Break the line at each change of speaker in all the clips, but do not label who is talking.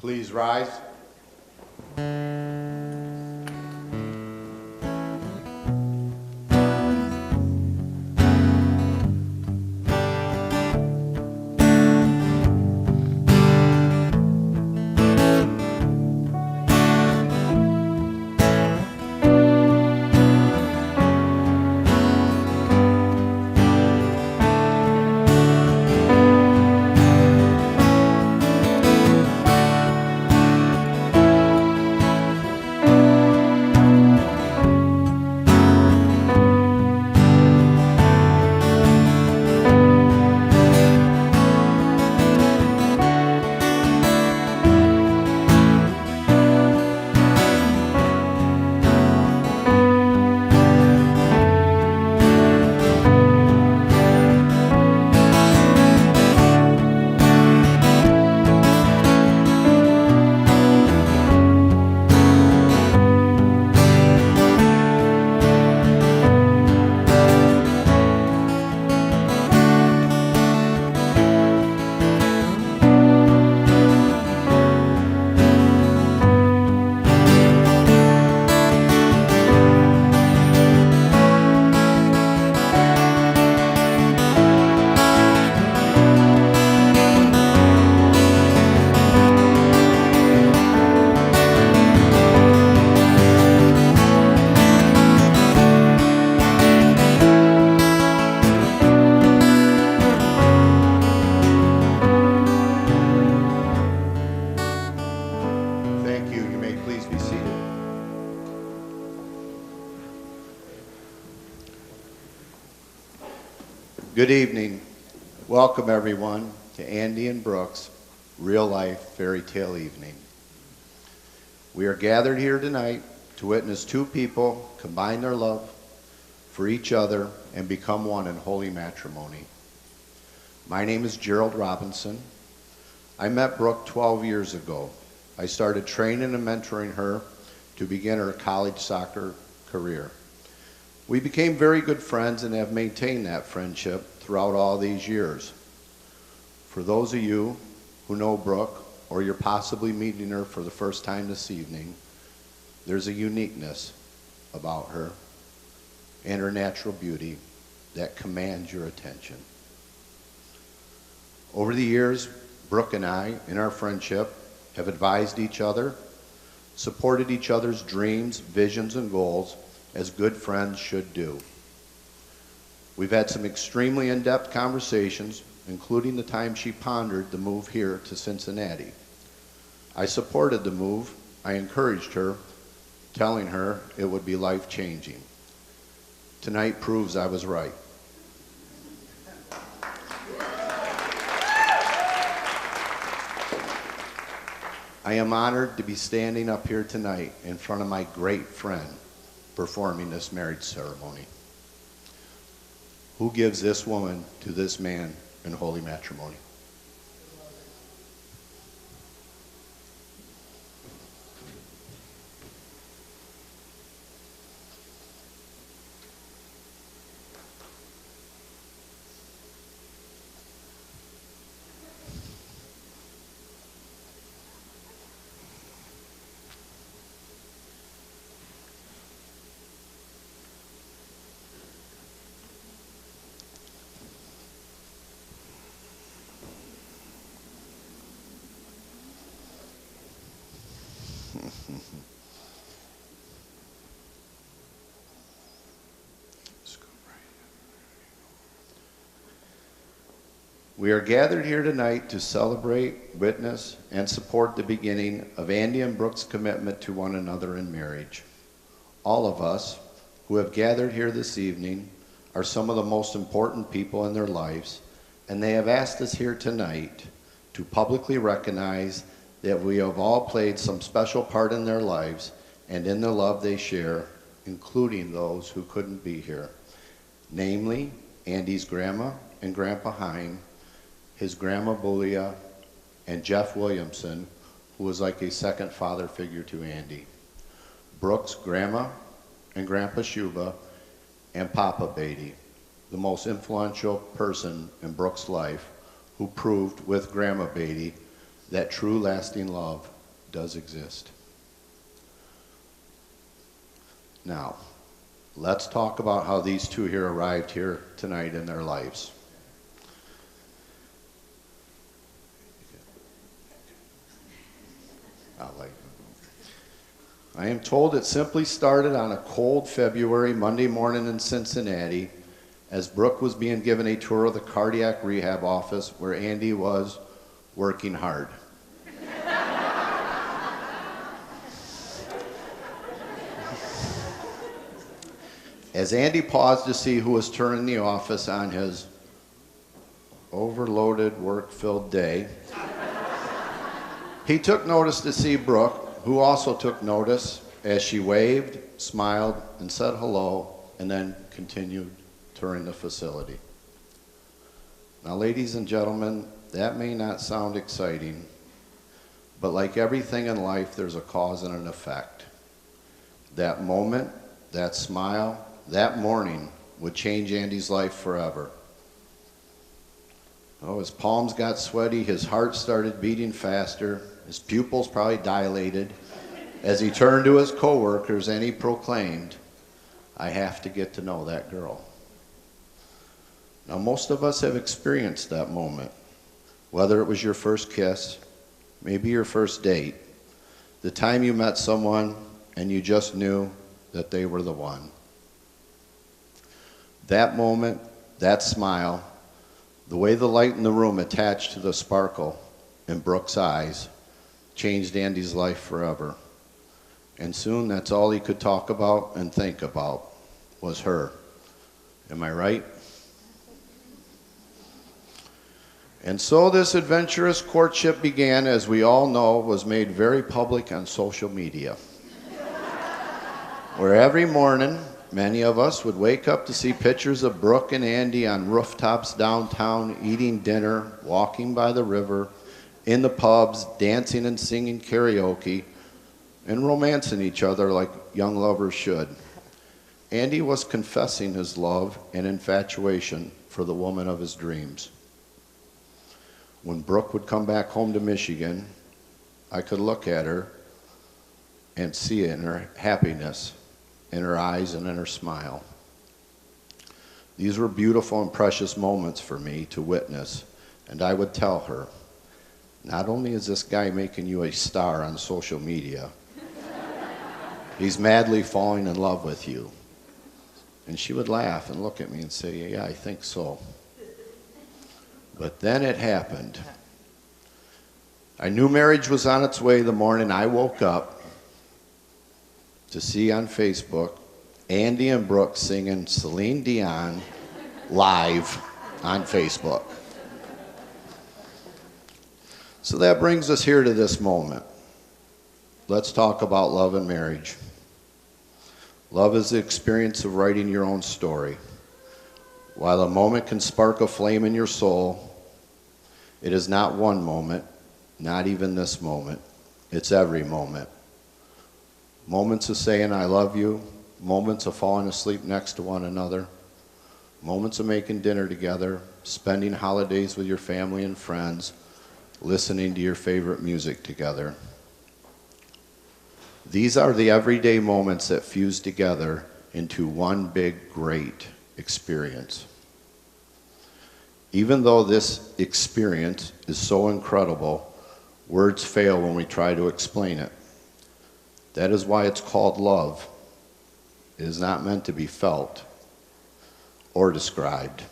Please rise. Thank you. You may please be seated. Good evening. Welcome everyone to Andy and Brooks' Real Life Fairy Tale Evening. We are gathered here tonight to witness two people combine their love for each other and become one in holy matrimony. My name is Gerald Robinson. I met Brooke 12 years ago. I started training and mentoring her to begin her college soccer career. We became very good friends and have maintained that friendship throughout all these years. For those of you who know Brooke, or you're possibly meeting her for the first time this evening, there's a uniqueness about her and her natural beauty that commands your attention. Over the years, Brooke and I, in our friendship, have advised each other, supported each other's dreams, visions, and goals as good friends should do. We've had some extremely in-depth conversations, including the time she pondered the move here to Cincinnati. I supported the move. I encouraged her, telling her it would be life-changing. Tonight proves I was right. I am honored to be standing up here tonight in front of my great friend performing this marriage ceremony. Who gives this woman to this man in holy matrimony? We are gathered here tonight to celebrate, witness, and support the beginning of Andy and Brooke's commitment to one another in marriage. All of us who have gathered here this evening are some of the most important people in their lives, and they have asked us here tonight to publicly recognize that we have all played some special part in their lives and in the love they share, including those who couldn't be here. Namely, Andy's grandma and grandpa Hein, his grandma Bulia, and Jeff Williamson, who was like a second father figure to Andy. Brooke's grandma and grandpa Shuba, and Papa Beatty, the most influential person in Brooke's life, who proved with Grandma Beatty that true lasting love does exist. Now, let's talk about how these two here arrived here tonight in their lives. I am told it simply started on a cold February Monday morning in Cincinnati as Brooke was being given a tour of the cardiac rehab office where Andy was working hard. As Andy paused to see who was turning the office on his overloaded, work-filled day, he took notice to see Brooke, who also took notice as she waved, smiled, and said hello, and then continued touring the facility. Now, ladies and gentlemen, that may not sound exciting, but like everything in life, there's a cause and an effect. That moment, that smile, that morning would change Andy's life forever. Oh, his palms got sweaty, his heart started beating faster, his pupils probably dilated as he turned to his coworkers and he proclaimed, "I have to get to know that girl." Now, most of us have experienced that moment, whether it was your first kiss, maybe your first date, the time you met someone and you just knew that they were the one. That moment, that smile, the way the light in the room attached to the sparkle in Brooke's eyes changed Andy's life forever. And soon that's all he could talk about and think about was her. Am I right? And so this adventurous courtship began, as we all know, was made very public on social media, where every morning many of us would wake up to see pictures of Brooke and Andy on rooftops downtown, eating dinner, walking by the river, in the pubs, dancing and singing karaoke, and romancing each other like young lovers should. Andy was confessing his love and infatuation for the woman of his dreams. When Brooke would come back home to Michigan, I could look at her and see it in her happiness, in her eyes and in her smile. These were beautiful and precious moments for me to witness, and I would tell her, not only is this guy making you a star on social media, he's madly falling in love with you. And she would laugh and look at me and say, "Yeah, I think so." But then it happened. I knew marriage was on its way the morning I woke up to see on Facebook Andy and Brooke singing Celine Dion live on Facebook. So that brings us here to this moment. Let's talk about love and marriage. Love is the experience of writing your own story. While a moment can spark a flame in your soul, it is not one moment, not even this moment. It's every moment. Moments of saying I love you, moments of falling asleep next to one another, moments of making dinner together, spending holidays with your family and friends, listening to your favorite music together. These are the everyday moments that fuse together into one big, great experience. Even though this experience is so incredible, words fail when we try to explain it. That is why it's called love. It is not meant to be felt or described.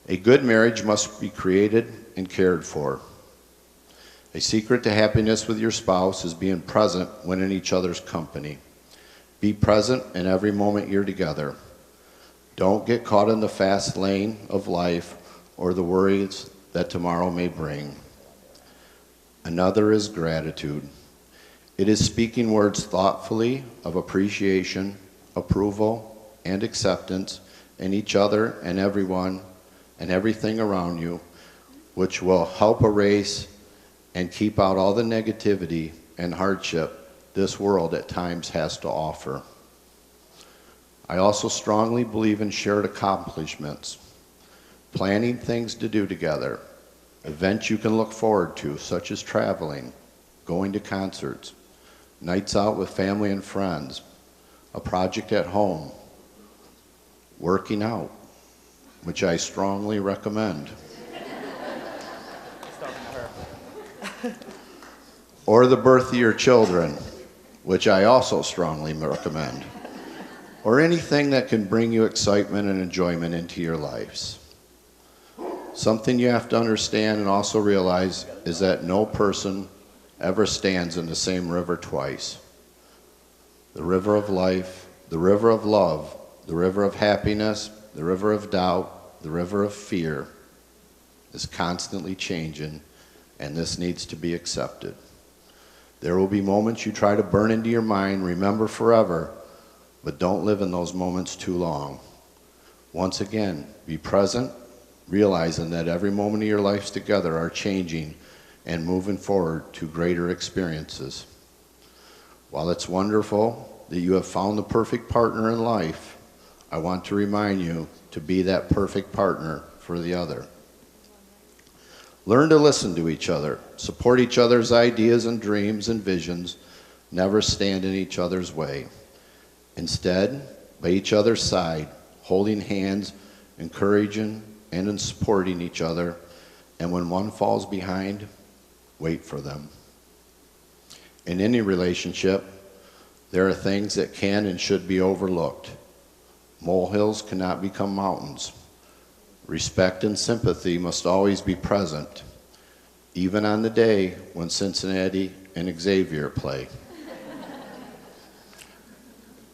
A good marriage must be created and cared for. A secret to happiness with your spouse is being present when in each other's company. Be present in every moment you're together. Don't get caught in the fast lane of life or the worries that tomorrow may bring. Another is gratitude. It is speaking words thoughtfully of appreciation, approval, and acceptance in each other and everyone and everything around you, which will help erase and keep out all the negativity and hardship this world at times has to offer. I also strongly believe in shared accomplishments, planning things to do together, events you can look forward to, such as traveling, going to concerts, nights out with family and friends, a project at home, working out, which I strongly recommend. Or the birth of your children, which I also strongly recommend. Or anything that can bring you excitement and enjoyment into your lives. Something you have to understand and also realize is that no person ever stands in the same river twice. The river of life, the river of love, the river of happiness, the river of doubt, the river of fear is constantly changing, and this needs to be accepted. There will be moments you try to burn into your mind, remember forever, but don't live in those moments too long. Once again, be present, realizing that every moment of your lives together are changing and moving forward to greater experiences. While it's wonderful that you have found the perfect partner in life, I want to remind you to be that perfect partner for the other. Learn to listen to each other, support each other's ideas and dreams and visions, never stand in each other's way. Instead, by each other's side, holding hands, encouraging and supporting each other, and when one falls behind, wait for them. In any relationship, there are things that can and should be overlooked. Molehills cannot become mountains. Respect and sympathy must always be present, even on the day when Cincinnati and Xavier play.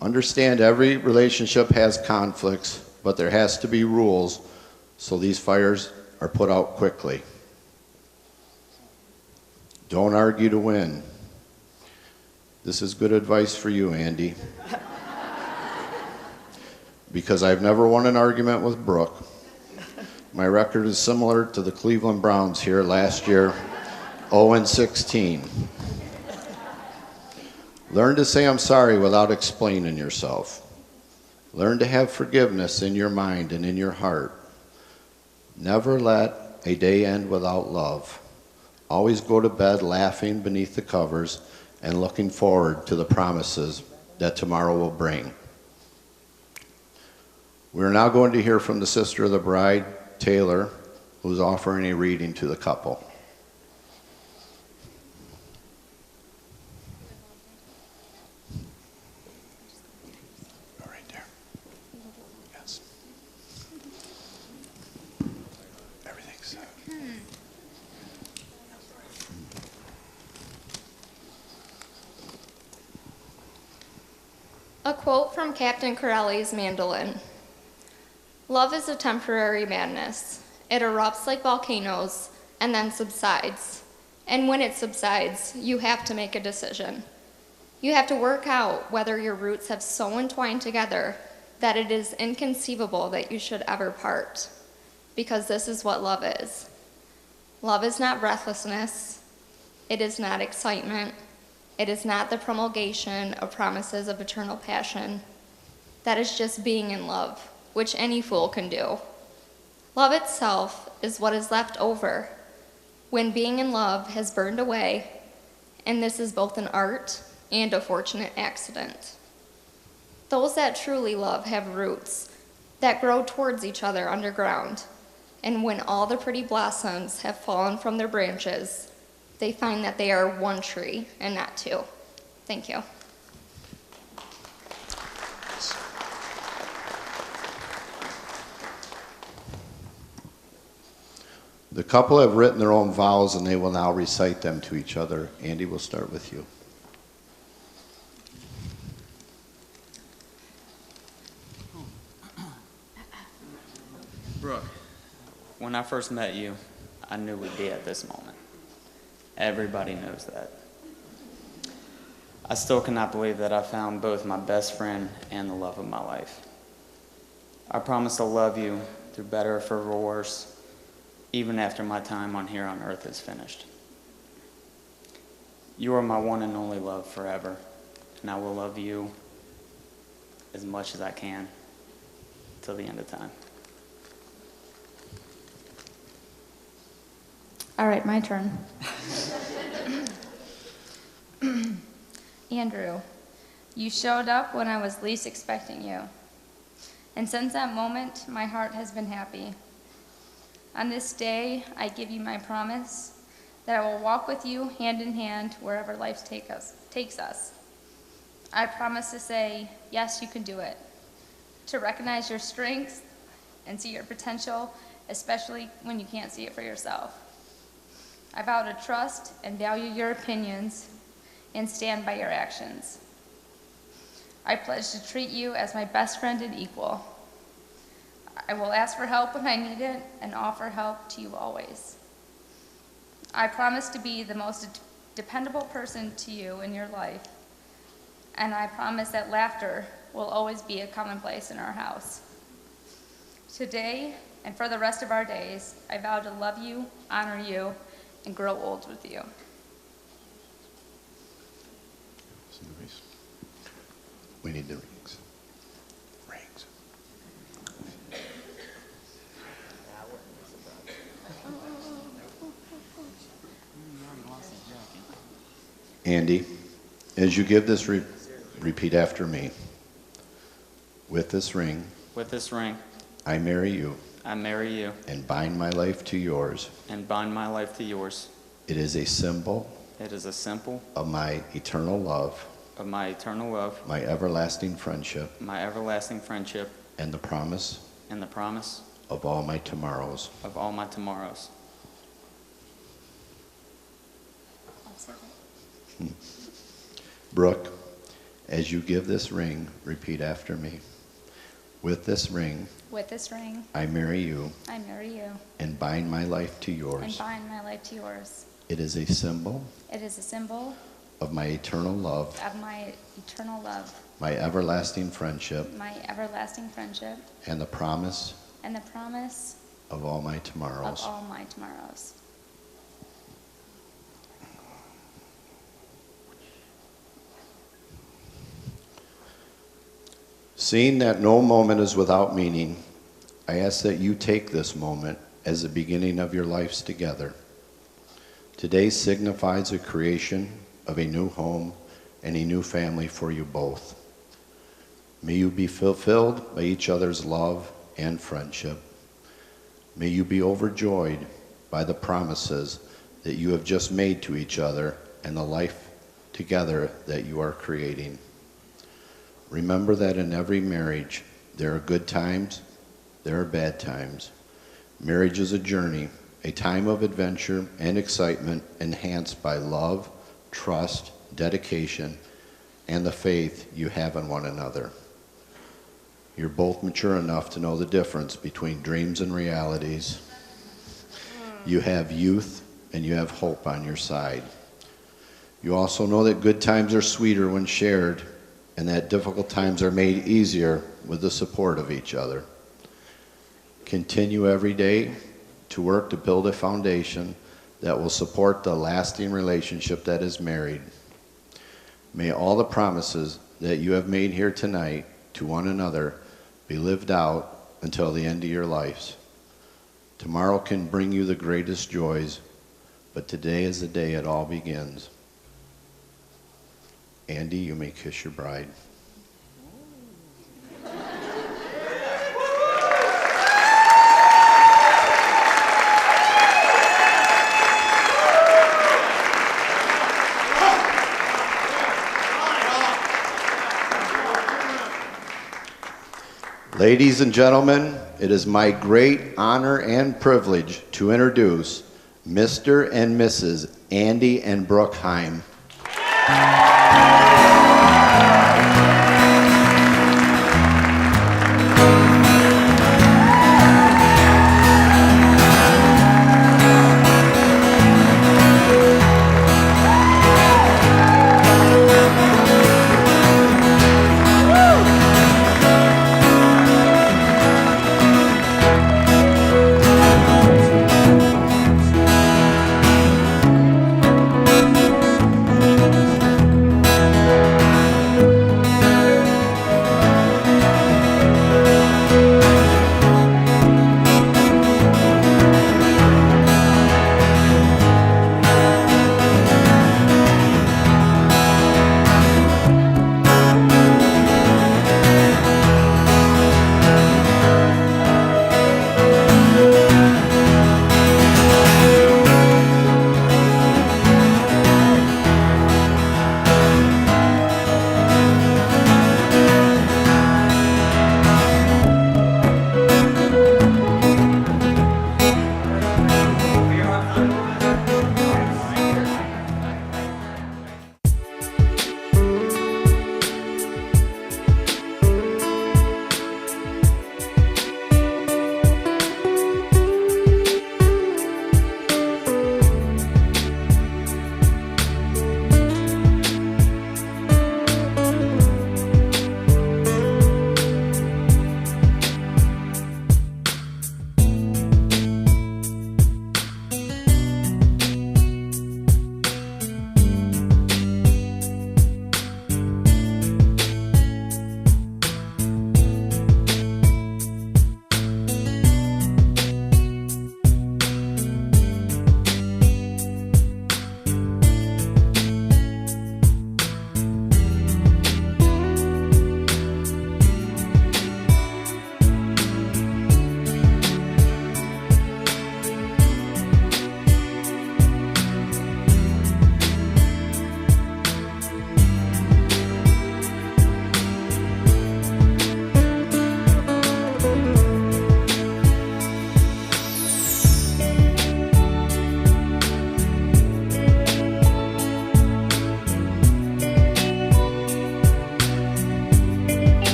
Understand every relationship has conflicts, but there has to be rules so these fires are put out quickly. Don't argue to win. This is good advice for you, Andy. Because I've never won an argument with Brooke. My record is similar to the Cleveland Browns here last year, 0-16. Learn to say I'm sorry without explaining yourself. Learn to have forgiveness in your mind and in your heart. Never let a day end without love. Always go to bed laughing beneath the covers and looking forward to the promises that tomorrow will bring. We're now going to hear from the sister of the bride, Taylor, who's offering a reading to the couple. Right there. Yes. Everything's set.
A quote from Captain Corelli's Mandolin. Love is a temporary madness. It erupts like volcanoes and then subsides. And when it subsides, you have to make a decision. You have to work out whether your roots have so entwined together that it is inconceivable that you should ever part. Because this is what love is. Love is not breathlessness. It is not excitement. It is not the promulgation of promises of eternal passion. That is just being in love, which any fool can do. Love itself is what is left over when being in love has burned away, and this is both an art and a fortunate accident. Those that truly love have roots that grow towards each other underground, and when all the pretty blossoms have fallen from their branches, they find that they are one tree and not two. Thank you.
The couple have written their own vows and they will now recite them to each other. Andy, we'll start with you.
Brooke, when I first met you, I knew we'd be at this moment. Everybody knows that. I still cannot believe that I found both my best friend and the love of my life. I promise to love you through better or for worse, even after my time on here on earth is finished. You are my one and only love forever, and I will love you as much as I can till the end of time.
All right, my turn.
Andrew, you showed up when I was least expecting you. And since that moment, my heart has been happy. On this day, I give you my promise that I will walk with you hand in hand wherever life takes us. I promise to say, yes, you can do it. To recognize your strengths and see your potential, especially when you can't see it for yourself. I vow to trust and value your opinions and stand by your actions. I pledge to treat you as my best friend and equal. I will ask for help when I need it and offer help to you always. I promise to be the most dependable person to you in your life, and I promise that laughter will always be a commonplace in our house. Today, and for the rest of our days, I vow to love you, honor you, and grow old with you.
We need the rings. Rings. Andy, as you give this, repeat after me. With this ring,
With this ring,
I marry you
I marry you
and bind my life to yours.
and bind my life to yours.
It is a symbol
It is a symbol
of my eternal love,
of my eternal love,
my everlasting friendship,
my everlasting friendship,
and the promise
and the promise
of all my tomorrows.
of all my tomorrows.
Brooke, as you give this ring, repeat after me. With this ring,
With this ring,
I marry you
I marry you
and bind my life to
and
yours.
bind my life to yours.
It is a symbol
It is a symbol
of my eternal love,
of my eternal love,
my everlasting friendship,
my everlasting friendship,
and the promise
and the promise
of all my
of
tomorrows.
all my tomorrows.
Seeing that no moment is without meaning, I ask that you take this moment as the beginning of your lives together. Today signifies the creation of a new home and a new family for you both. May you be fulfilled by each other's love and friendship. May you be overjoyed by the promises that you have just made to each other and the life together that you are creating. Remember that in every marriage, there are good times, there are bad times. Marriage is a journey, a time of adventure and excitement enhanced by love, trust, dedication, and the faith you have in one another. You're both mature enough to know the difference between dreams and realities. You have youth and you have hope on your side. You also know that good times are sweeter when shared, and that difficult times are made easier with the support of each other. Continue every day to work to build a foundation that will support the lasting relationship that is married. May all the promises that you have made here tonight to one another be lived out until the end of your lives. Tomorrow can bring you the greatest joys, but today is the day it all begins. Andy, you may kiss your bride. Ladies and gentlemen, it is my great honor and privilege to introduce Mr. and Mrs. Andy and Brooke Heim.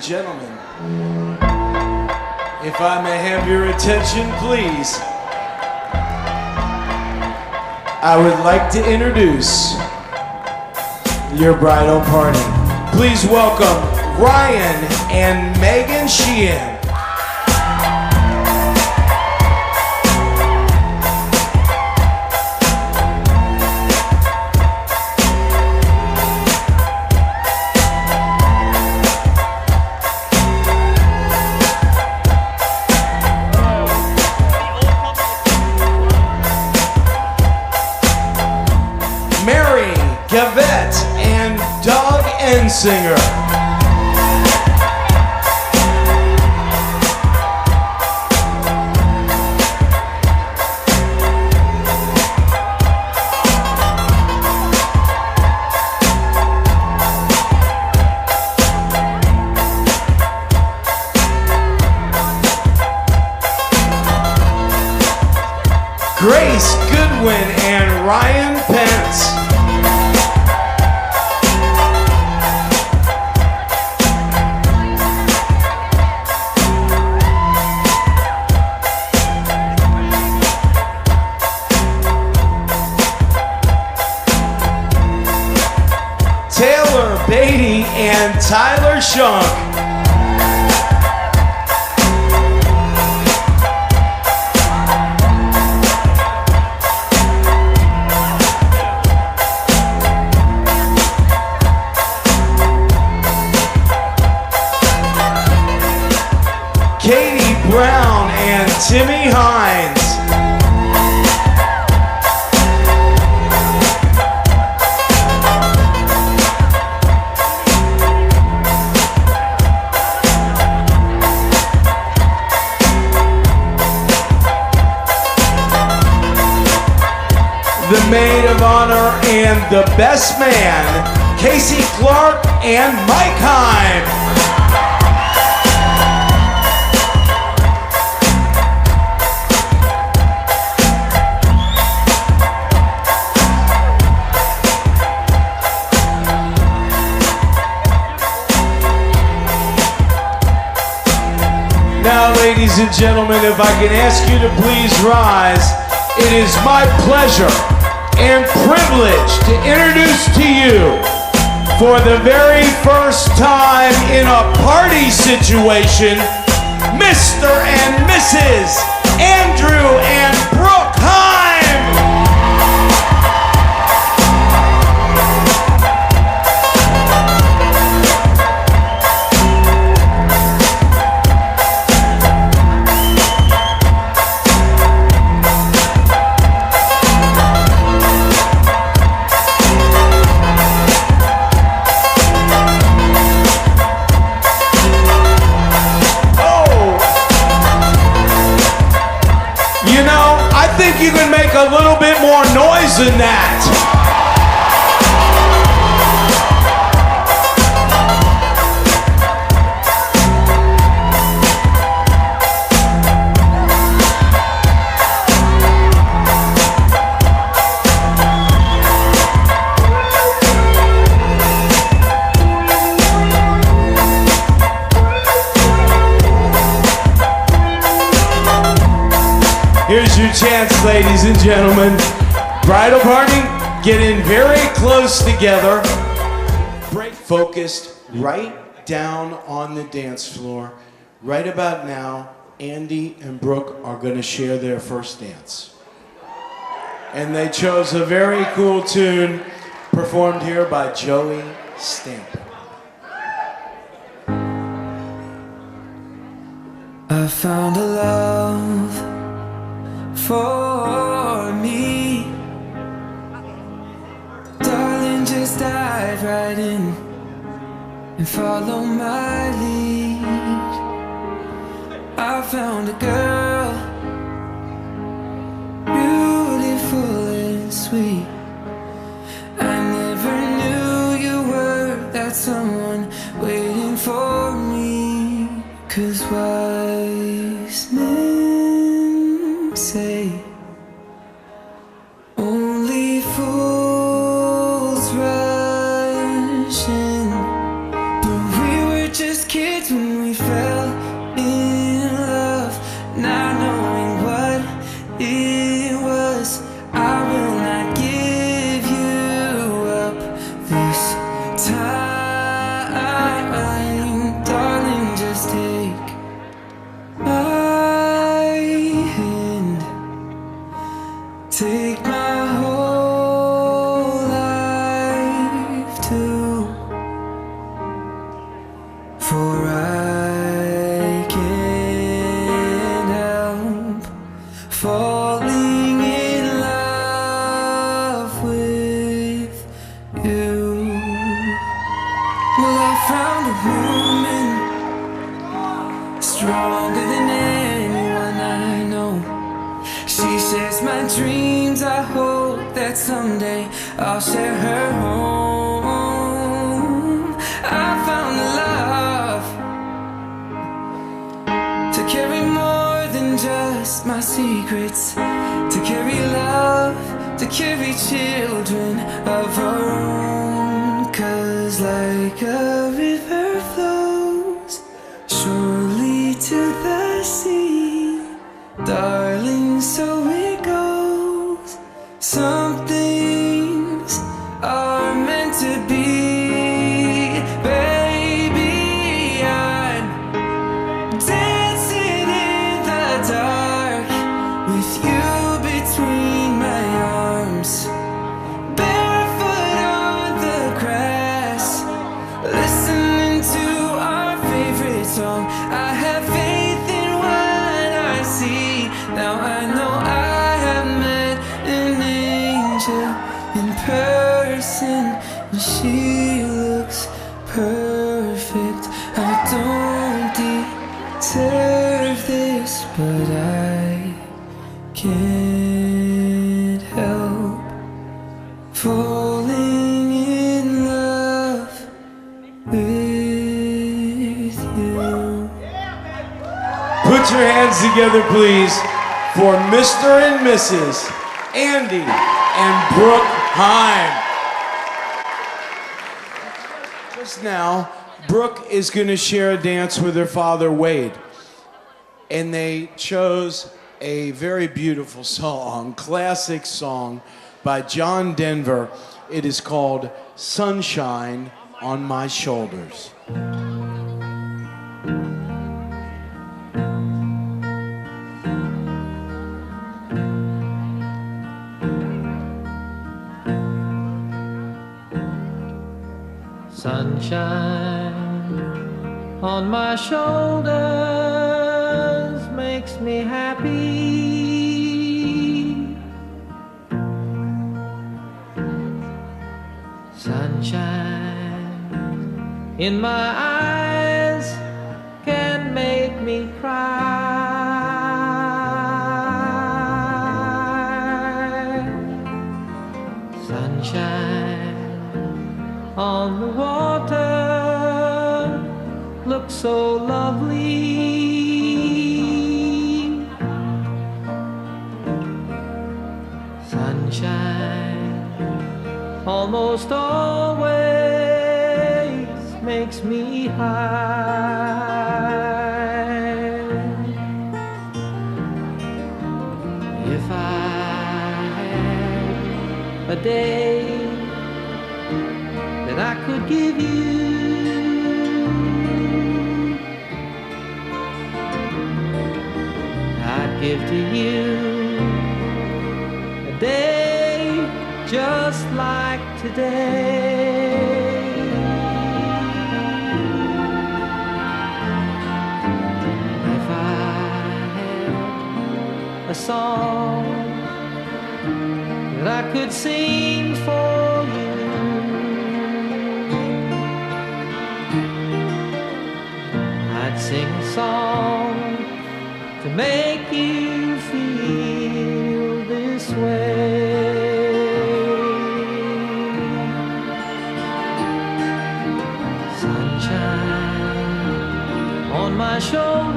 gentlemen, if I may have your attention, please, I would like to introduce your bridal party. Please welcome Ryan and Megan Sheehan. Mary Gavette and Doug Ensinger. Grace Goodwin and Ryan Pence. Taylor Beatty and Tyler Shunk. Katie Brown and Timmy Hines. The maid of honor and the best man, Casey Clark and Mike Heim. Now, ladies and gentlemen, if I can ask you to please rise, it is my pleasure and privilege to introduce to you, for the very first time in a party situation, Mr. and Mrs. Andrew and Brooke Heim. I think you can make a little bit more noise than that. Here's your chance, ladies and gentlemen. Bridal party, getting very close together. Break focused right down on the dance floor. Right about now, Andy and Brooke are going to share their first dance. And they chose a very cool tune performed here by Joey Stamper.
I found a love for me. Darling, just dive right in and follow my lead. I found a girl, beautiful and sweet. I never knew you were that someone waiting for me. 'Cause wise men say only fools rush in, but we were just kids when falling in love with you. Well, I found a woman stronger than anyone I know. She shares my dreams. I hope that someday I'll share her home. I found a love to carry more than just my secrets, to carry love, to carry children of her own. 'Cause like a river flows surely to the sea, darling, so it goes. Some things are meant to be. Baby, I'm dancing in the dark with you between my arms, barefoot on the grass, listening to our favorite song. I have faith in what I see. Now I know I have met an angel in person, and she looks perfect. I don't deserve this, but I can't help falling in love with you.
Put your hands together, please, for Mr. and Mrs. Andy and Brooke Heim. Just now, Brooke is going to share a dance with her father, Wade. And they chose a very beautiful song, classic song by John Denver. It is called Sunshine on My Shoulders.
Sunshine on my shoulders makes me happy. Sunshine in my eyes can make me cry. Sunshine on the water looks so lovely. Sunshine almost always makes me high. If I had a day that I could give you, I'd give to you a day just like today. If I had a song that I could sing for you, I'd sing a song to make you feel this way. Sunshine on my shoulders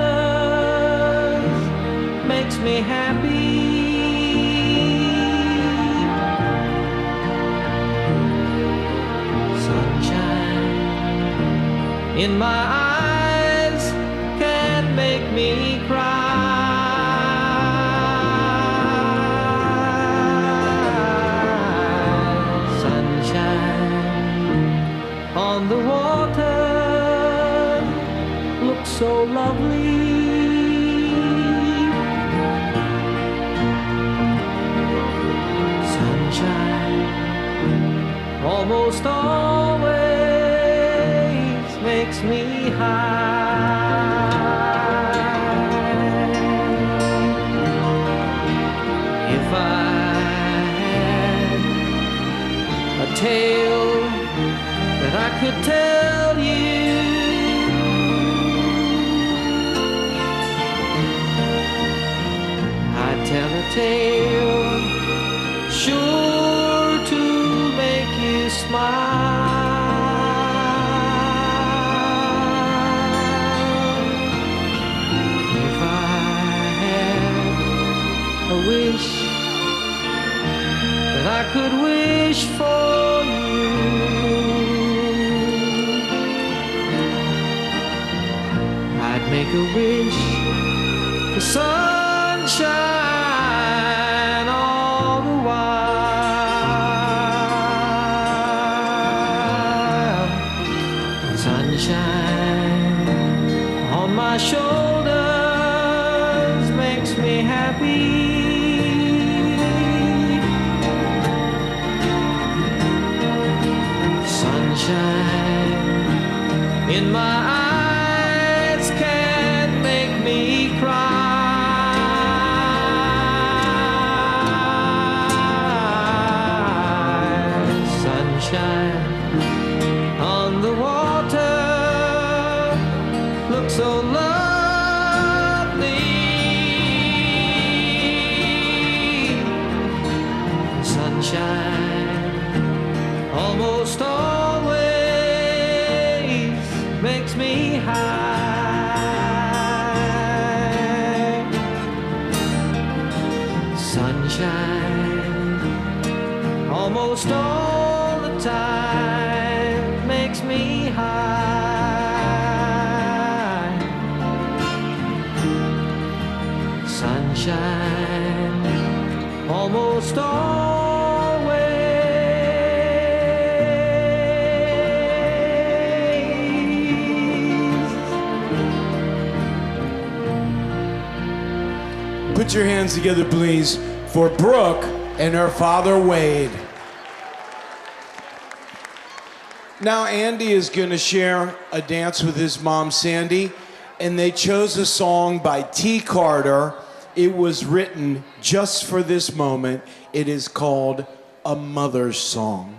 makes me happy. Sunshine in my eyes can make me cry. On the water looks so lovely. Sunshine almost always makes me high. tale that I could tell you. I'd tell a tale sure to make you smile. If I had a wish that I could wish for you, I'd make a wish for sunshine all the while. Sunshine on my shoulders makes me happy. Sunshine in my eyes can make me cry. Sunshine on the water looks so lovely. Sunshine almost always makes me high. Sunshine almost all the time makes me high. Sunshine almost always.
Put your hands together, please, for Brooke and her father, Wade. Now, Andy is going to share a dance with his mom, Sandy, and they chose a song by T. Carter. It was written just for this moment. It is called A Mother's Song.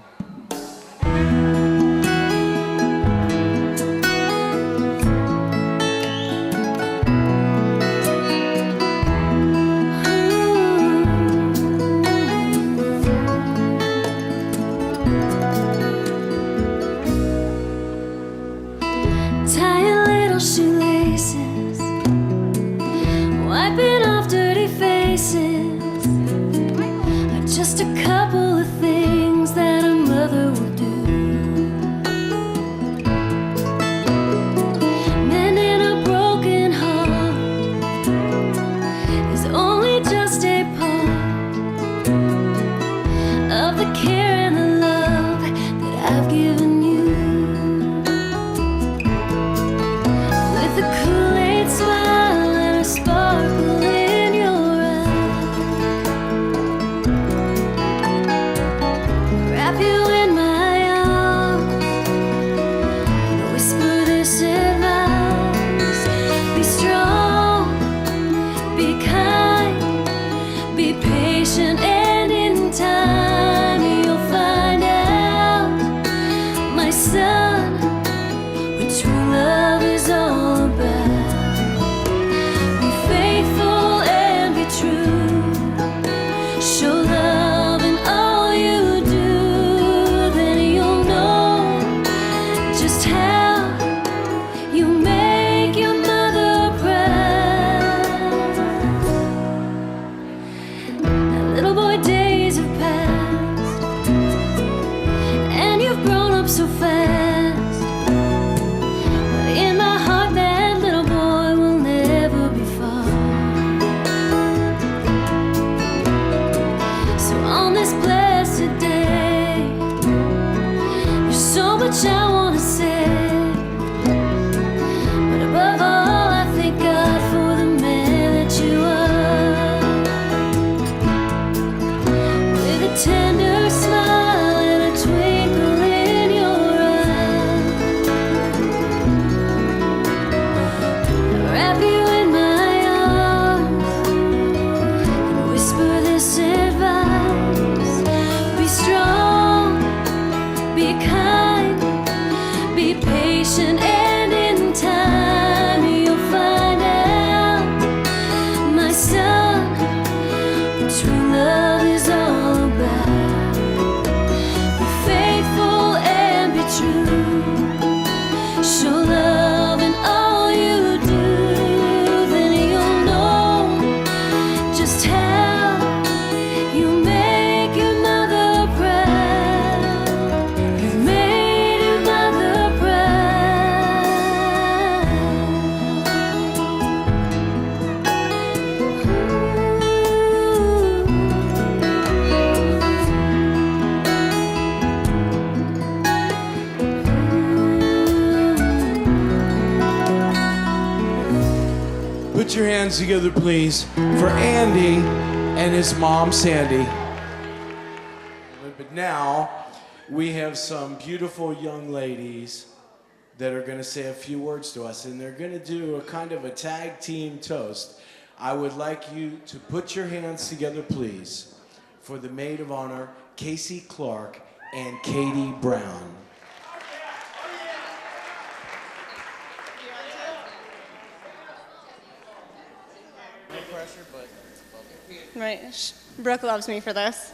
Tie your little shoelaces, wiping off dirty faces, are just a couple of things that a mother will do. Mending a broken heart is only just a part of the care and the love that I've given you. With a Kool-Aid smile and a sparkle in your eye, wrap you in my arms and whisper this advice: be strong, be kind, be patient, and in time you'll this town. You make your mother proud. You made your mother
Put your hands together, please, for Andy and his mom, Sandy. But now, we have some beautiful young ladies that are going to say a few words to us, and they're going to do a kind of a tag team toast. I would like you to put your hands together, please, for the maid of honor, Casey Clark and Katie Brown.
Right. Brooke loves me for this.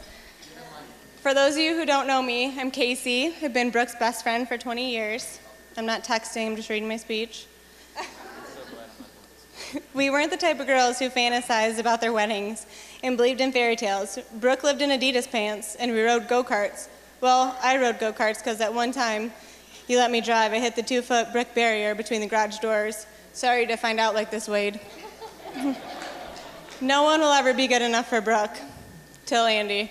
For those of you who don't know me, I'm Casey. I've been Brooke's best friend for 20 years. I'm not texting, I'm just reading my speech. We weren't the type of girls who fantasized about their weddings and believed in fairy tales. Brooke lived in Adidas pants, and we rode go-karts. Well, I rode go-karts because at one time you let me drive. I hit the 2-foot brick barrier between the garage doors. Sorry to find out like this, Wade. No one will ever be good enough for Brooke, till Andy.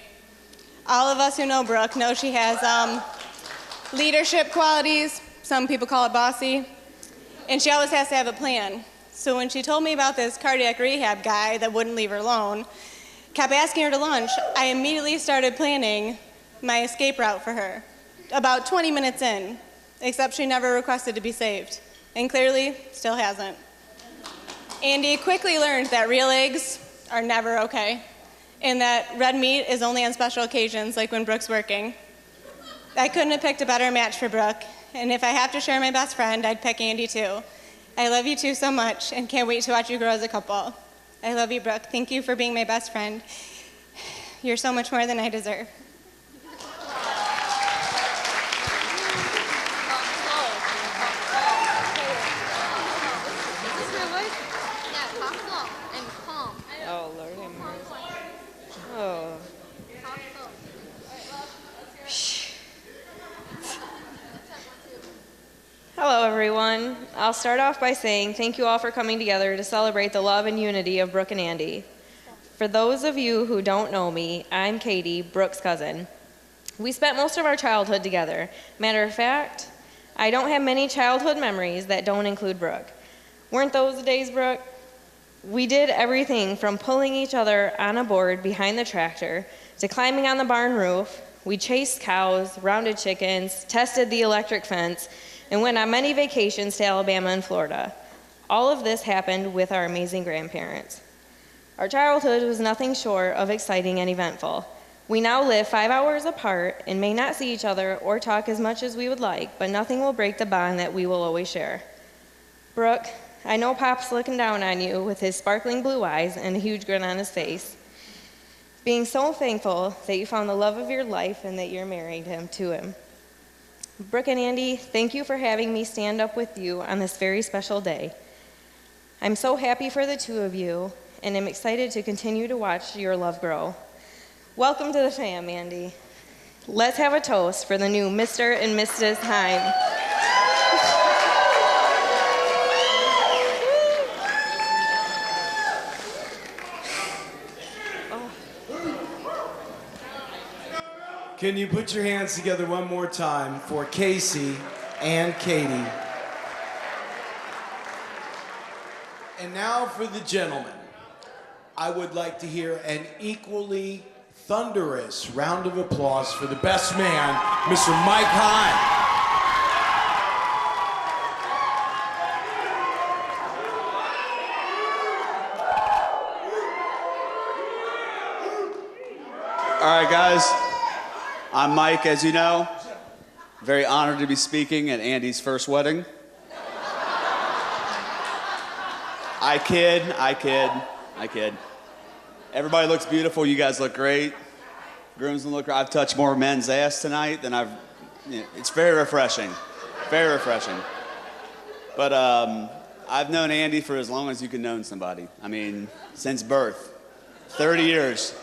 All of us who know Brooke know she has leadership qualities. Some people call it bossy. And she always has to have a plan. So when she told me about this cardiac rehab guy that wouldn't leave her alone, kept asking her to lunch, I immediately started planning my escape route for her. About 20 minutes in, except she never requested to be saved. And clearly, still hasn't. Andy quickly learned that real eggs are never okay, and that red meat is only on special occasions, like when Brooke's working. I couldn't have picked a better match for Brooke, and if I have to share my best friend, I'd pick Andy too. I love you two so much, and can't wait to watch you grow as a couple. I love you, Brooke. Thank you for being my best friend. You're so much more than I deserve.
Oh, Lord have mercy. Oh. Hello, everyone. I'll start off by saying thank you all for coming together to celebrate the love and unity of Brooke and Andy. For those of you who don't know me, I'm Katie, Brooke's cousin. We spent most of our childhood together. Matter of fact, I don't have many childhood memories that don't include Brooke. Weren't those the days, Brooke? We did everything from pulling each other on a board behind the tractor to climbing on the barn roof. We chased cows, rounded chickens, tested the electric fence, and went on many vacations to Alabama and Florida. All of this happened with our amazing grandparents. Our childhood was nothing short of exciting and eventful. We now live 5 hours apart and may not see each other or talk as much as we would like, but nothing will break the bond that we will always share. Brooke, I know Pop's looking down on you with his sparkling blue eyes and a huge grin on his face, being so thankful that you found the love of your life and that you're married to him. Brooke and Andy, thank you for having me stand up with you on this very special day. I'm so happy for the two of you, and I'm excited to continue to watch your love grow. Welcome to the fam, Andy. Let's have a toast for the new Mr. and Mrs. Heim.
Can you put your hands together one more time for Casey and Katie? And now for the gentlemen. I would like to hear an equally thunderous round of applause for the best man, Mr. Mike Heim.
All right, guys. I'm Mike, as you know. Very honored to be speaking at Andy's first wedding. I kid. Everybody looks beautiful. You guys look great. Groomsmen look great. I've touched more men's ass tonight than it's very refreshing. Very refreshing. But I've known Andy for as long as you can know somebody. I mean, since birth. 30 years.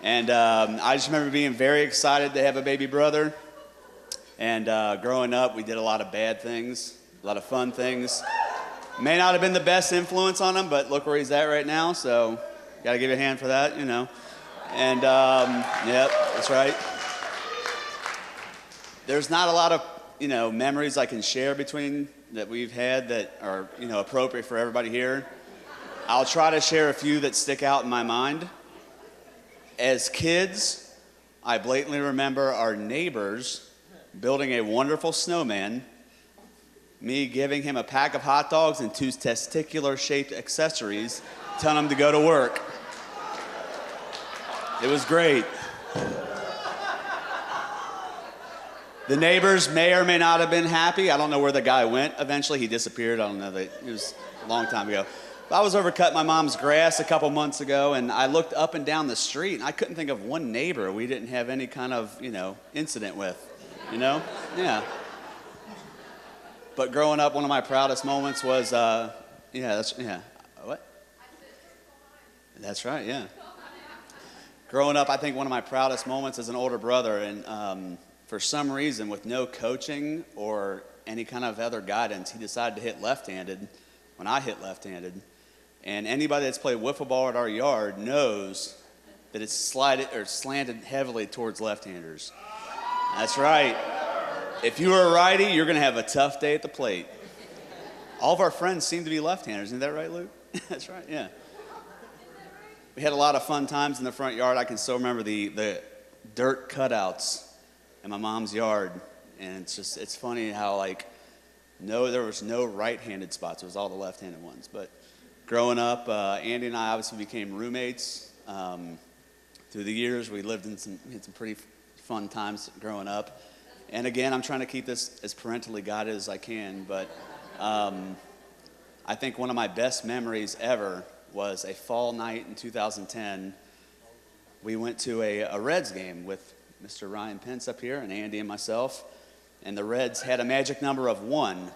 And I just remember being very excited to have a baby brother. And growing up, we did a lot of bad things, a lot of fun things. May not have been the best influence on him, but look where he's at right now. So got to give you a hand for that, you know. And yep, that's right. There's not a lot of, you know, memories I can share between that we've had that are, you know, appropriate for everybody here. I'll try to share a few that stick out in my mind. As kids, I blatantly remember our neighbors building a wonderful snowman, me giving him a pack of hot dogs and 2 testicular-shaped accessories, telling him to go to work. It was great. The neighbors may or may not have been happy. I don't know where the guy went eventually. He disappeared. I don't know. It was a long time ago. But I was over cutting my mom's grass a couple months ago, and I looked up and down the street, and I couldn't think of one neighbor we didn't have any kind of, you know, incident with, you know? Yeah. But growing up, one of my proudest moments was, what? That's right, yeah. Growing up, I think one of my proudest moments as an older brother, and for some reason, with no coaching or any kind of other guidance, he decided to hit left-handed when I hit left-handed. And anybody that's played wiffle ball at our yard knows that it's slanted heavily towards left-handers. That's right. If you are a righty, you're going to have a tough day at the plate. All of our friends seem to be left-handers. Isn't that right, Luke? That's right, yeah. We had a lot of fun times in the front yard. I can still remember the dirt cutouts in my mom's yard. And it's funny how, like, there was no right-handed spots. It was all the left-handed ones. But growing up, Andy and I obviously became roommates. Through the years, we had some pretty fun times growing up. And again, I'm trying to keep this as parentally guided as I can, but I think one of my best memories ever was a fall night in 2010. We went to a Reds game with Mr. Ryan Pence up here and Andy and myself, and the Reds had a magic number of 1.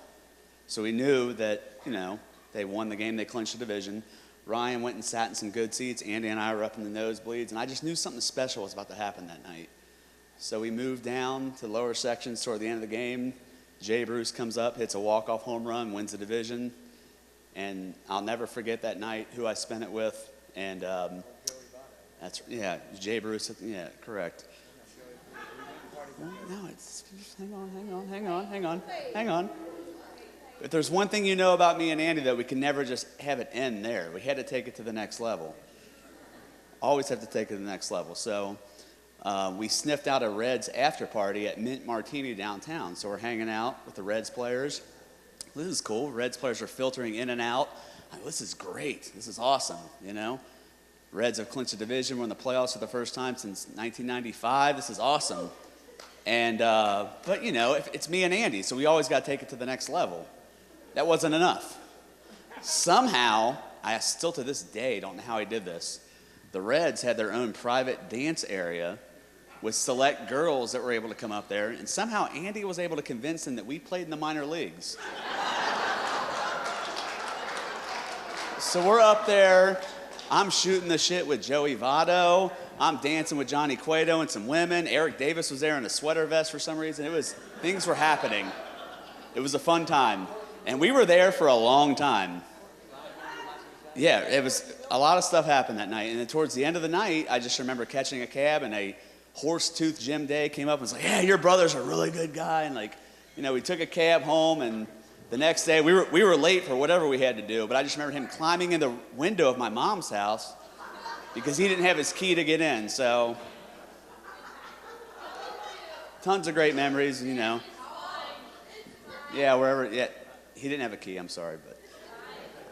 So we knew that, you know, they won the game, they clinched the division. Ryan went and sat in some good seats. Andy and I were up in the nosebleeds, and I just knew something special was about to happen that night. So we moved down to the lower sections toward the end of the game. Jay Bruce comes up, hits a walk-off home run, wins the division. And I'll never forget that night, who I spent it with. And Jay Bruce, yeah, correct. No, it's just hang on. But there's one thing you know about me and Andy, that we can never just have it end there. We had to take it to the next level. Always have to take it to the next level. So we sniffed out a Reds after party at Mint Martini downtown. So we're hanging out with the Reds players. This is cool. Reds players are filtering in and out. This is great. This is awesome, you know. Reds have clinched the division. We're in the playoffs for the first time since 1995. This is awesome. And but, you know, it's me and Andy, so we always got to take it to the next level. That wasn't enough. Somehow, I still to this day don't know how he did this. The Reds had their own private dance area with select girls that were able to come up there, and somehow Andy was able to convince them that we played in the minor leagues. So we're up there, I'm shooting the shit with Joey Votto, I'm dancing with Johnny Cueto and some women. Eric Davis was there in a sweater vest for some reason. Things were happening. It was a fun time. And we were there for a long time. Yeah, it was a lot of stuff happened that night. And then towards the end of the night, I just remember catching a cab, and a horse-toothed Jim Day came up and was like, "Yeah, your brother's a really good guy." And like, you know, we took a cab home, and the next day we were late for whatever we had to do. But I just remember him climbing in the window of my mom's house because he didn't have his key to get in. So tons of great memories, you know. Yeah, wherever. Yeah, he didn't have a key. I'm sorry, but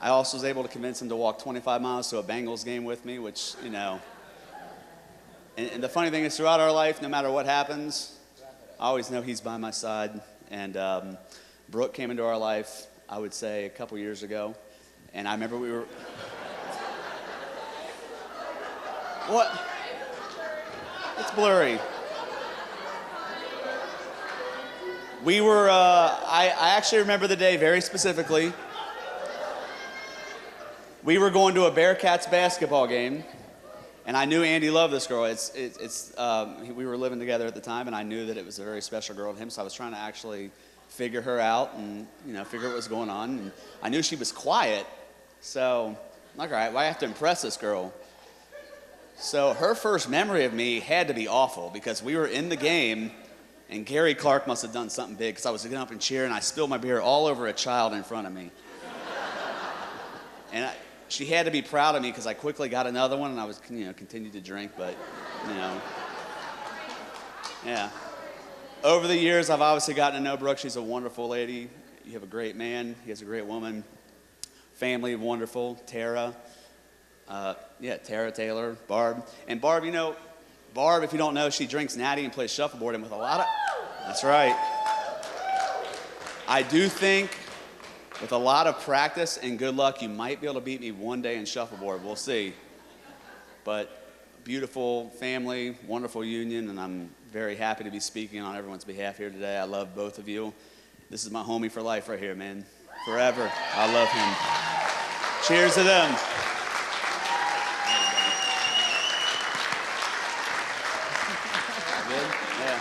I also was able to convince him to walk 25 miles to a Bengals game with me, which, you know. And the funny thing is, throughout our life, no matter what happens, I always know he's by my side. And Brooke came into our life, I would say, a couple years ago. And I remember we were... What? It's blurry. We were, I actually remember the day very specifically. We were going to a Bearcats basketball game, And I knew Andy loved this girl. We were living together at the time, and I knew that it was a very special girl to him, so I was trying to actually figure her out and, figure what was going on. And I knew she was quiet, so I'm like, all right, well, I have to impress this girl. So her first memory of me had to be awful because we were in the game, and Gary Clark must have done something big because I was getting up and cheering, and I spilled my beer all over a child in front of me. And she had to be proud of me because I quickly got another one, and I was, continued to drink, but, yeah. Over the years, I've obviously gotten to know Brooke. She's a wonderful lady. You have a great man. He has a great woman. Family, wonderful. Tara. Tara Taylor, Barb. And Barb, Barb, if you don't know, she drinks Natty and plays shuffleboard, and with a lot of... That's right. I do think with a lot of practice and good luck, you might be able to beat me one day in shuffleboard. We'll see. But beautiful family, wonderful union, and I'm very happy to be speaking on everyone's behalf here today. I love both of you. This is my homie for life right here, man. Forever. I love him. Cheers to them. Good? Yeah.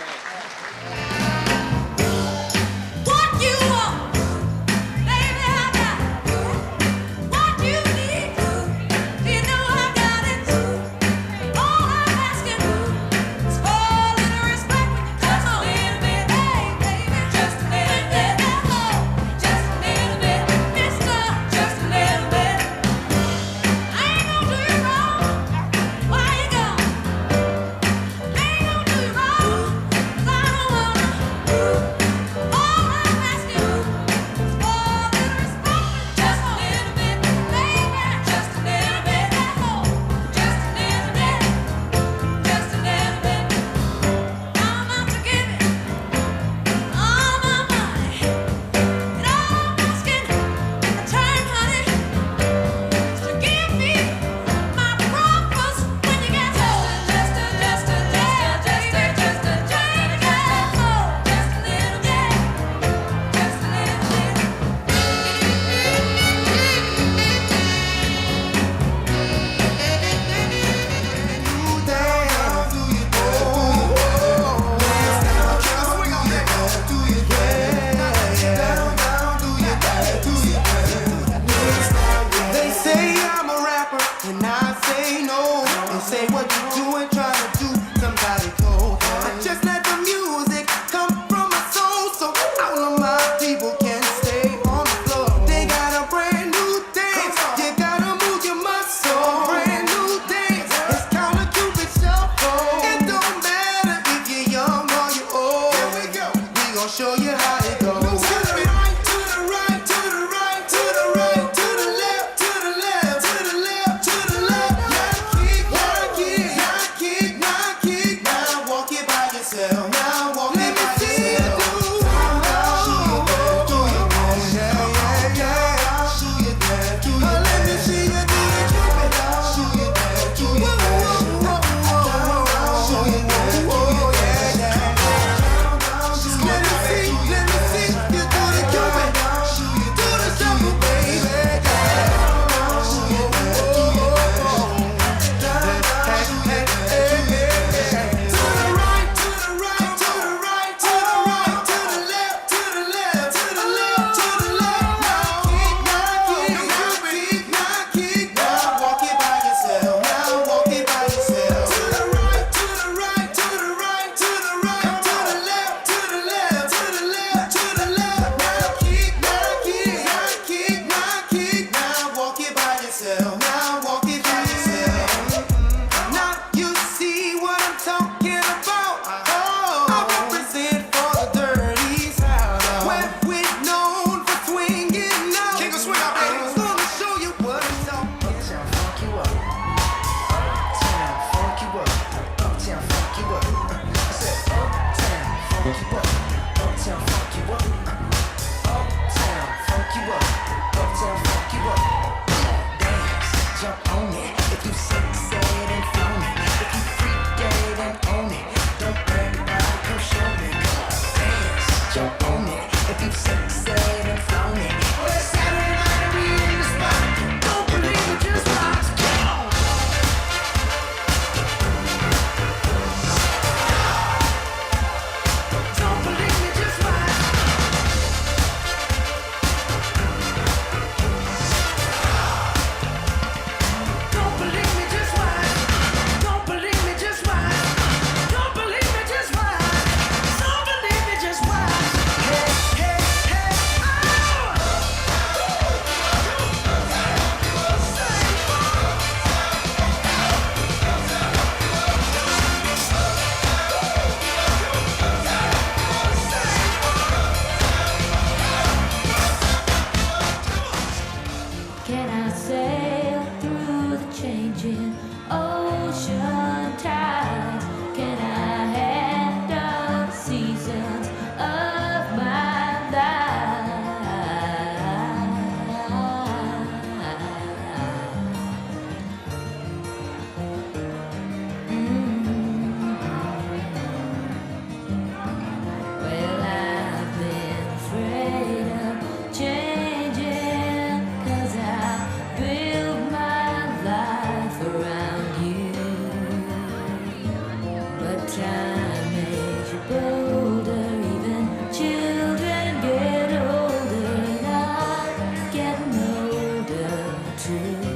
What you want, baby, I got it. What you need, you know I got it too. All I'm asking is for a little respect. Just a little bit, hey, baby, just a little bit. Just a little bit, mister, just a little bit. I ain't gonna do you wrong. Why you gone? I ain't gonna do you wrong, 'cause I don't wanna. All I'm asking is for a little respect. Just a little bit, baby, just a little bit. Just a little bit, just a little bit. I'm out to give it all my money. And all I'm asking in return, honey, is to give me my breakfast when you get home. Just a little bit, just a little bit.
They say I'm a rapper, and I say no. They say what you doing, trying to do somebody told. I just let the music come from my soul, so all of my people can stay on the floor. They got a brand new dance, you gotta move your muscle. Brand new dance, it's called a Cupid shuffle. It don't matter if you're young or you're old. Here we go, we gon' show you how it goes. To the right, to the right, to the right, to the right, to the left, to the left, to the left, to the left. Knock it, knock it, knock
time makes you bolder. Even children get older, and I'm getting older too.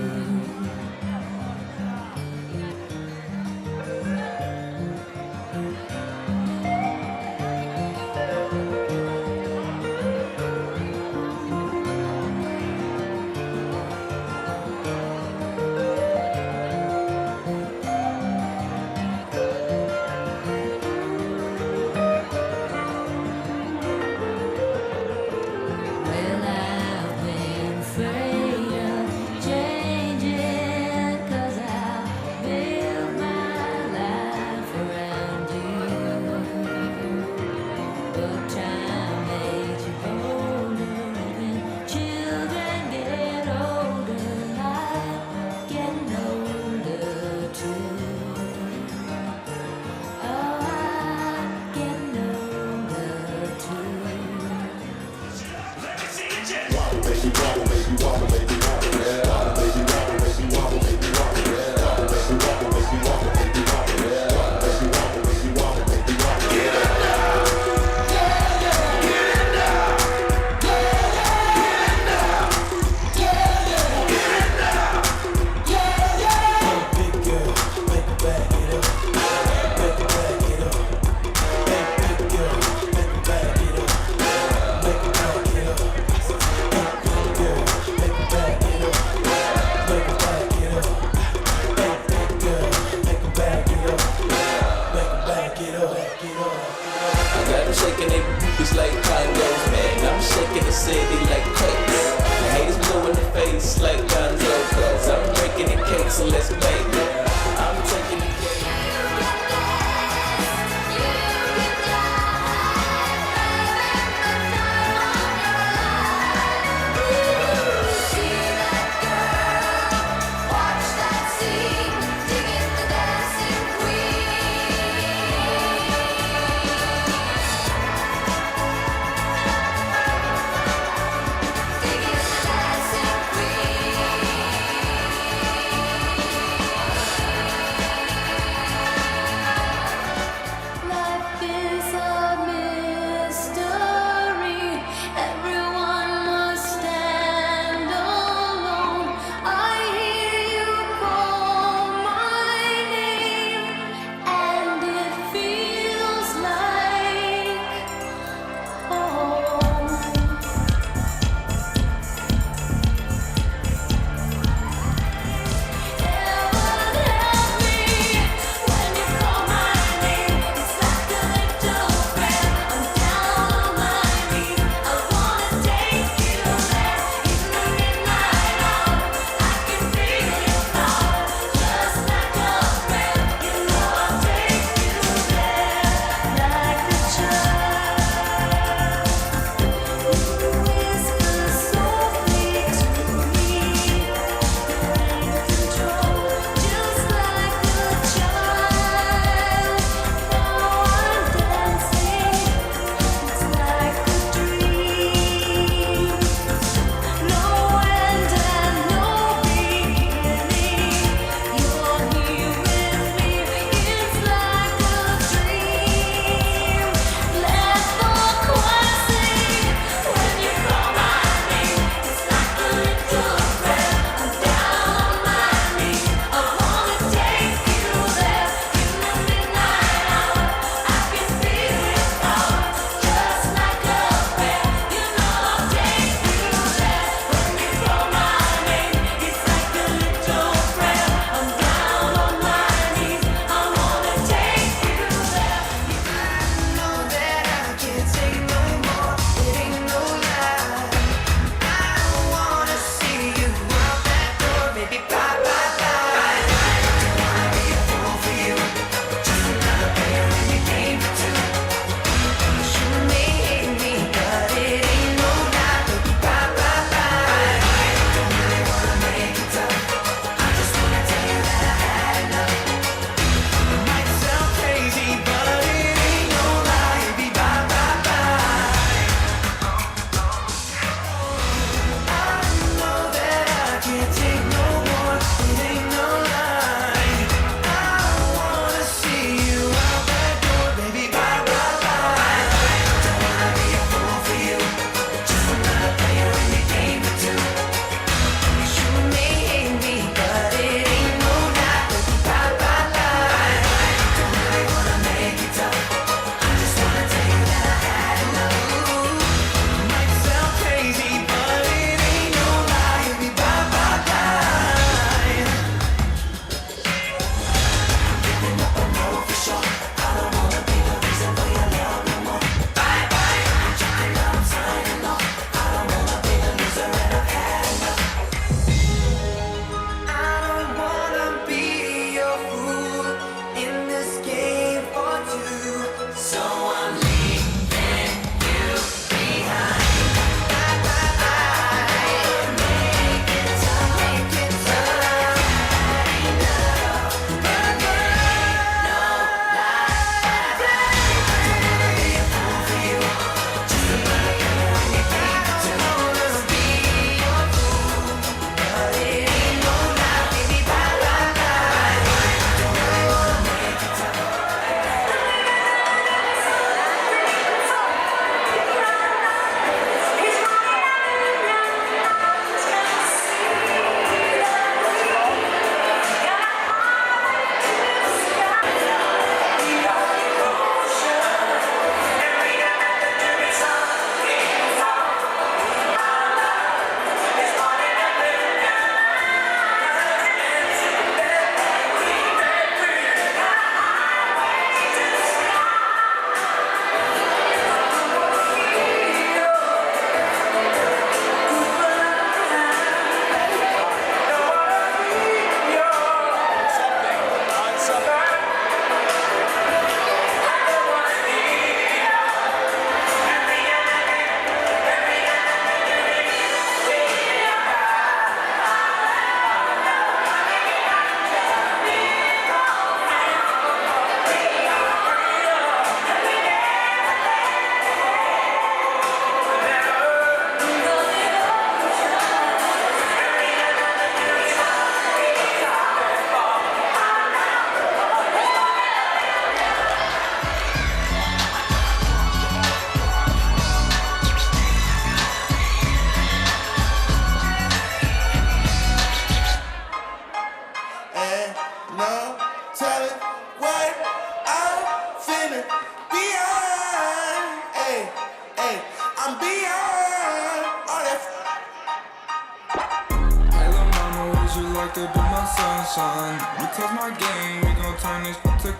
shine. We touch my game, we gon' turn this to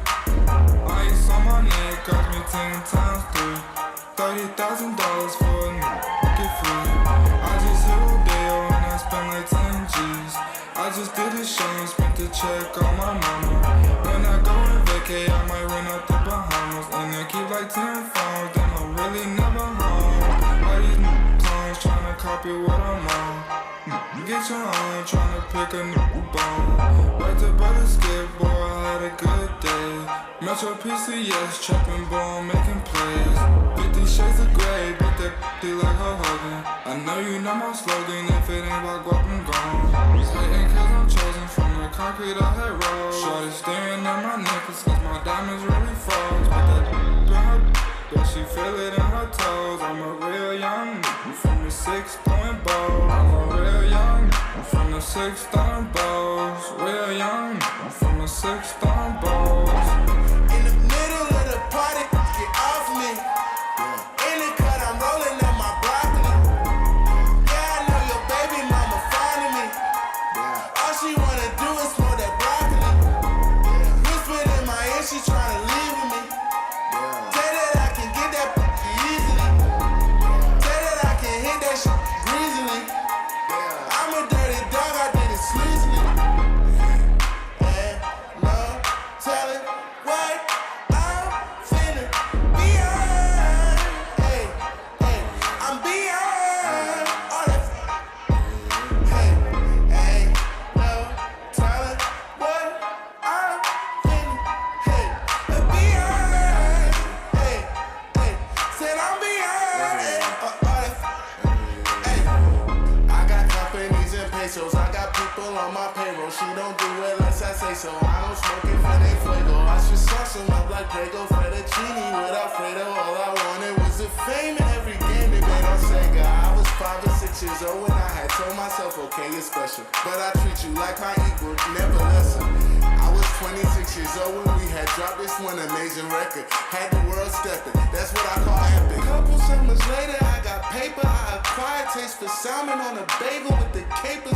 ice on my neck, cost me 10 times 3. $30,000 for a new get free. I just hit Rodeo and I spent like 10 G's. I just did a show and spent the check on my mama. When I go on vacay, I might run out the Bahamas. And then keep like 10 phones, then I'm really never home. All these clones tryna copy what I'm on. Get your own, tryna pick a new bone. Right to butter skip, boy, I had a good day. Metro PCS, trapping ball, making plays. 50 shades of gray, beat that d like her Hogan. I know you know my slogan, if it ain't about guap, I'm gone. Hating cause I'm chosen from the concrete I had rolled. Shorty staring at my necklace cause my diamonds really froze. Put that in her, but she feel it in her toes. I'm a real young nigga from the 6-point bowl. I'm a real young nigga from the 6-stone bowls. Real young nigga from the 6-stone bowls.
In the middle of the party, get off me. In the cut, I'm rolling up my broccoli. Yeah, I know your baby mama finding me. All she wanna do is smoke that broccoli. Whispered in my ear, she tryna leave with me. Tell that I can get that easily. Tell that I can hit that shit greasily. I'm a dirty dog, I did it sleazily. And no telling what I'm finna be on. Hey, hey, I'm beyond all that. Hey, hey, no telling what I'm finna, hey, be on. Hey, hey, said I'm beyond all that. Hey, I got companies and pesos. I got people on my payroll. She don't do it unless I say so. I don't smoke it for they fuego. I should sauce them up like Prego, fettuccine with Alfredo. All I wanted was the fame in every game they made on Sega. I was 5 or 6 years old when I had told myself, okay, you're special, but I treat you like my equal, never lesser. I was 26 years old when we had dropped this one amazing record. Had the world stepping, that's what I call epic. Couple summers later, I got paper. I acquired taste for salmon on a bagel with the caper.